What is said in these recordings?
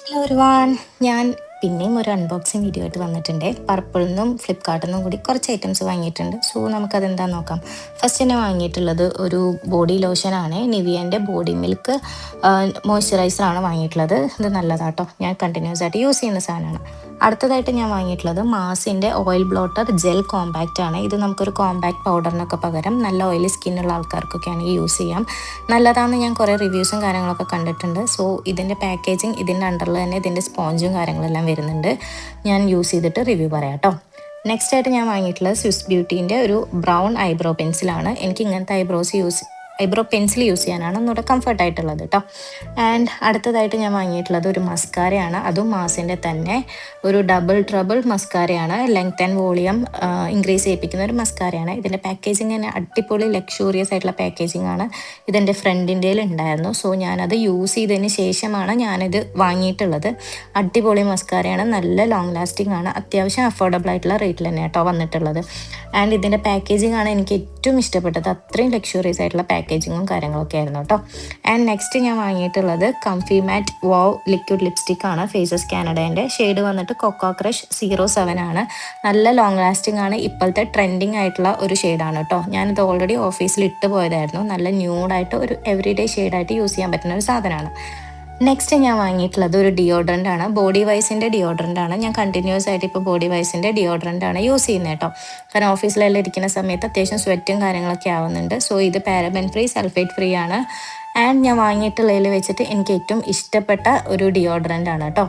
Hello ഒരുവാൻ ഞാൻ പിന്നെയും ഒരു അൺബോക്സിങ് വീഡിയോ ആയിട്ട് വന്നിട്ടുണ്ട്. പർപ്പിളിൽ നിന്നും ഫ്ലിപ്കാർട്ടിൽ നിന്നും കൂടി കുറച്ച് ഐറ്റംസ് വാങ്ങിയിട്ടുണ്ട്. സോ നമുക്കതെന്താണെന്ന് നോക്കാം. ഫസ്റ്റ് തന്നെ വാങ്ങിയിട്ടുള്ളത് ഒരു ബോഡി ലോഷനാണ്. നിവിയൻ്റെ ബോഡി മിൽക്ക് മോയ്സ്ചറൈസറാണ് വാങ്ങിയിട്ടുള്ളത്. ഇത് നല്ലതാട്ടോ, ഞാൻ കണ്ടിന്യൂസ് ആയിട്ട് യൂസ് ചെയ്യുന്ന സാധനമാണ്. അടുത്തതായിട്ട് ഞാൻ വാങ്ങിയിട്ടുള്ളത് മാസിൻ്റെ ഓയിൽ ബ്ലോട്ടർ ജെൽ കോമ്പാക്റ്റ് ആണ്. ഇത് നമുക്കൊരു കോമ്പാക്റ്റ് പൗഡറിനൊക്കെ പകരം നല്ല ഓയിലി സ്കിന്നുള്ള ആൾക്കാർക്കൊക്കെയാണ് യൂസ് ചെയ്യാം. നല്ലതാണെന്ന് ഞാൻ കുറേ റിവ്യൂസും കാര്യങ്ങളൊക്കെ കണ്ടിട്ടുണ്ട്. സോ ഇതിൻ്റെ പാക്കേജിങ് ഇതിൻ്റെ അണ്ടറിൽ തന്നെ ഇതിൻ്റെ സ്പോഞ്ചും കാര്യങ്ങളെല്ലാം വരുന്നുണ്ട്. ഞാൻ യൂസ് ചെയ്തിട്ട് റിവ്യൂ പറയാം കേട്ടോ. നെക്സ്റ്റ് ആയിട്ട് ഞാൻ വാങ്ങിയിട്ടുള്ളത് സ്വിസ് ബ്യൂട്ടീൻ്റെ ഒരു ബ്രൗൺ ഐബ്രോ പെൻസിലാണ്. എനിക്ക് ഇങ്ങനത്തെ ഐബ്രോ പെൻസിൽ യൂസ് ചെയ്യാനാണ് ഒന്നുകൂടെ കംഫർട്ടായിട്ടുള്ളത് കേട്ടോ. ആൻഡ് അടുത്തതായിട്ട് ഞാൻ വാങ്ങിയിട്ടുള്ളത് ഒരു മസ്കാരയാണ്. അതും മാസിൻ്റെ തന്നെ ഒരു ഡബിൾ ട്രബിൾ മസ്കാരയാണ്. ലെങ്ത് ആൻഡ് വോളിയം ഇൻക്രീസ് ചെയ്യിപ്പിക്കുന്ന ഒരു മസ്കാരയാണ്. ഇതിൻ്റെ പാക്കേജിങ് തന്നെ അടിപൊളി ലക്ഷൂറിയസ് ആയിട്ടുള്ള പാക്കേജിങ് ആണ്. ഇതെൻ്റെ ഫ്രണ്ടിൻ്റെ ഉണ്ടായിരുന്നു. സോ ഞാനത് യൂസ് ചെയ്തതിന് ശേഷമാണ് ഞാനിത് വാങ്ങിയിട്ടുള്ളത്. അടിപൊളി മസ്കാരയാണ്, നല്ല ലോങ് ലാസ്റ്റിംഗ് ആണ്, അത്യാവശ്യം അഫോർഡബിൾ ആയിട്ടുള്ള റേറ്റിൽ തന്നെ കേട്ടോ വന്നിട്ടുള്ളത്. ആൻഡ് ഇതിൻ്റെ പാക്കേജിങ് ആണ് എനിക്ക് ഏറ്റവും ഇഷ്ടപ്പെട്ടത്. അത്രയും ലക്ഷൂറിയസ് ആയിട്ടുള്ള പാക്കേജിങ്ങും കാര്യങ്ങളൊക്കെ ആയിരുന്നു കേട്ടോ. ആൻഡ് നെക്സ്റ്റ് ഞാൻ വാങ്ങിയിട്ടുള്ളത് കംഫി മാറ്റ് വാവ് ലിക്വിഡ് ലിപ്സ്റ്റിക് ആണ്. ഫേസസ് കാനഡേൻ്റെ ഷെയ്ഡ് വന്നിട്ട് കൊക്കോ ക്രഷ് 07 ആണ്. നല്ല ലോങ് ലാസ്റ്റിംഗ് ആണ്, ഇപ്പോഴത്തെ ട്രെൻഡിങ് ആയിട്ടുള്ള ഒരു ഷെയ്ഡാണ് കേട്ടോ. ഞാനിത് ഓൾറെഡി ഓഫീസിൽ ഇട്ട് പോയതായിരുന്നു. നല്ല ന്യൂഡായിട്ട് ഒരു എവറിഡേ ഷെയ്ഡായിട്ട് യൂസ് ചെയ്യാൻ പറ്റുന്ന ഒരു സാധനമാണ്. നെക്സ്റ്റ് ഞാൻ വാങ്ങിയിട്ടുള്ളത് ഒരു ഡിയോഡ്രൻ്റ് ആണ്. ബോഡി വൈസിൻ്റെ ഡിയോഡ്രൻ്റ് ആണ്. ഞാൻ കണ്ടിന്യൂസ് ആയിട്ട് ഇപ്പോൾ ബോഡി വൈസിൻ്റെ ഡിയോഡ്രൻ്റ് ആണ് യൂസ് ചെയ്യുന്നത് കേട്ടോ. കാരണം ഓഫീസിലെല്ലാം ഇരിക്കുന്ന സമയത്ത് അത്യാവശ്യം സ്വെറ്റും കാര്യങ്ങളൊക്കെ ആവുന്നുണ്ട്. സോ ഇത് പാരബൻ ഫ്രീ, സൾഫേറ്റ് ഫ്രീ ആണ്. ആൻഡ് ഞാൻ വാങ്ങിയിട്ടുള്ളതിൽ വെച്ചിട്ട് എനിക്ക് ഏറ്റവും ഇഷ്ടപ്പെട്ട ഒരു ഡിയോഡ്രൻ്റ് ആണ് കേട്ടോ.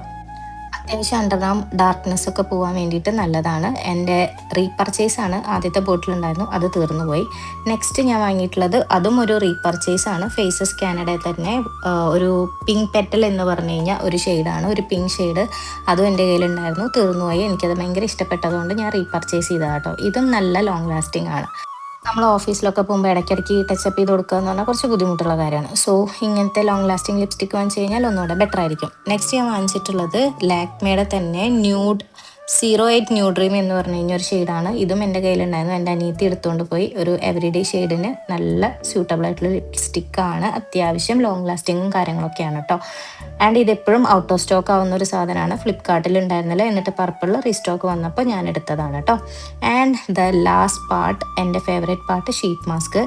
അത്യാവശ്യം അണ്ടർആം ഡാർക്ക്നെസ് ഒക്കെ പോകാൻ വേണ്ടിയിട്ട് നല്ലതാണ്. എൻ്റെ റീപർച്ചേസ് ആണ്. ആദ്യത്തെ ബോട്ടിലുണ്ടായിരുന്നു, അത് തീർന്നു പോയി. നെക്സ്റ്റ് ഞാൻ വാങ്ങിയിട്ടുള്ളത് അതും ഒരു റീപർച്ചേസ് ആണ്. ഫേസസ് കാനഡയിൽ തന്നെ ഒരു പിങ്ക് പെറ്റൽ എന്ന് പറഞ്ഞു കഴിഞ്ഞാൽ ഒരു ഷെയ്ഡാണ്, ഒരു പിങ്ക് ഷെയ്ഡ്. അതും എൻ്റെ കയ്യിലുണ്ടായിരുന്നു, തീർന്നു പോയി. എനിക്കത് ഭയങ്കര ഇഷ്ടപ്പെട്ടതുകൊണ്ട് ഞാൻ റീപർച്ചേസ് ചെയ്തതാണ് കേട്ടോ. ഇതും നല്ല ലോങ് ലാസ്റ്റിംഗ് ആണ്. നമ്മൾ ഓഫീസിലൊക്കെ പോകുമ്പോൾ ഇടയ്ക്കിടയ്ക്ക് ടച്ചപ്പ് ചെയ്ത് കൊടുക്കുക എന്ന് പറഞ്ഞാൽ കുറച്ച് ബുദ്ധിമുട്ടുള്ള കാര്യമാണ്. സോ ഇങ്ങനത്തെ ലോങ് ലാസ്റ്റിംഗ് ലിപ്സ്റ്റിക്ക് വാങ്ങിച്ചു കഴിഞ്ഞാൽ ഒന്നുകൂടെ ബെറ്റർ ആയിരിക്കും. നെക്സ്റ്റ് ഞാൻ വാങ്ങിച്ചിട്ടുള്ളത് ലാക്മേയുടെ തന്നെ ന്യൂഡ് 08 ന്യൂ ഡ്രീം എന്ന് പറഞ്ഞു കഴിഞ്ഞാൽ ഒരു ഷെയ്ഡാണ്. ഇതും എൻ്റെ കയ്യിലുണ്ടായിരുന്നു. എൻ്റെ അനിയത്തി എടുത്തുകൊണ്ട് പോയി. ഒരു എവറിഡേ ഷെയ്ഡിന് നല്ല സ്യൂട്ടബിൾ ആയിട്ടുള്ള ലിപ്സ്റ്റിക്കാണ്. അത്യാവശ്യം ലോങ് ലാസ്റ്റിങ്ങും കാര്യങ്ങളൊക്കെയാണ് കേട്ടോ. ആൻഡ് ഇതെപ്പോഴും ഔട്ട് ഓഫ് സ്റ്റോക്ക് ആവുന്ന ഒരു സാധനമാണ്. ഫ്ലിപ്കാർട്ടിൽ ഉണ്ടായിരുന്നില്ല, എന്നിട്ട് പർപ്പിളിൽ റീസ്റ്റോക്ക് വന്നപ്പോൾ ഞാൻ എടുത്തതാണ് കേട്ടോ. ആൻഡ് ദ ലാസ്റ്റ് പാർട്ട്, എൻ്റെ ഫേവറേറ്റ് പാർട്ട്, ഷീറ്റ് മാസ്ക്.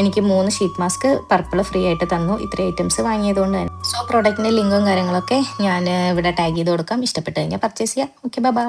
എനിക്ക് 3 ഷീറ്റ് മാസ്ക് പർപ്പിൾ ഫ്രീ ആയിട്ട് തന്നു, ഇത്രയും ഐറ്റംസ് വാങ്ങിയതുകൊണ്ട് തന്നെ. സോ പ്രോഡക്റ്റിൻ്റെ ലിങ്കും കാര്യങ്ങളൊക്കെ ഞാൻ ഇവിടെ ടാഗ് ചെയ്ത് കൊടുക്കാം. ഇഷ്ടപ്പെട്ട് കഴിഞ്ഞാൽ പർച്ചേസ് ചെയ്യാം. Okay, by.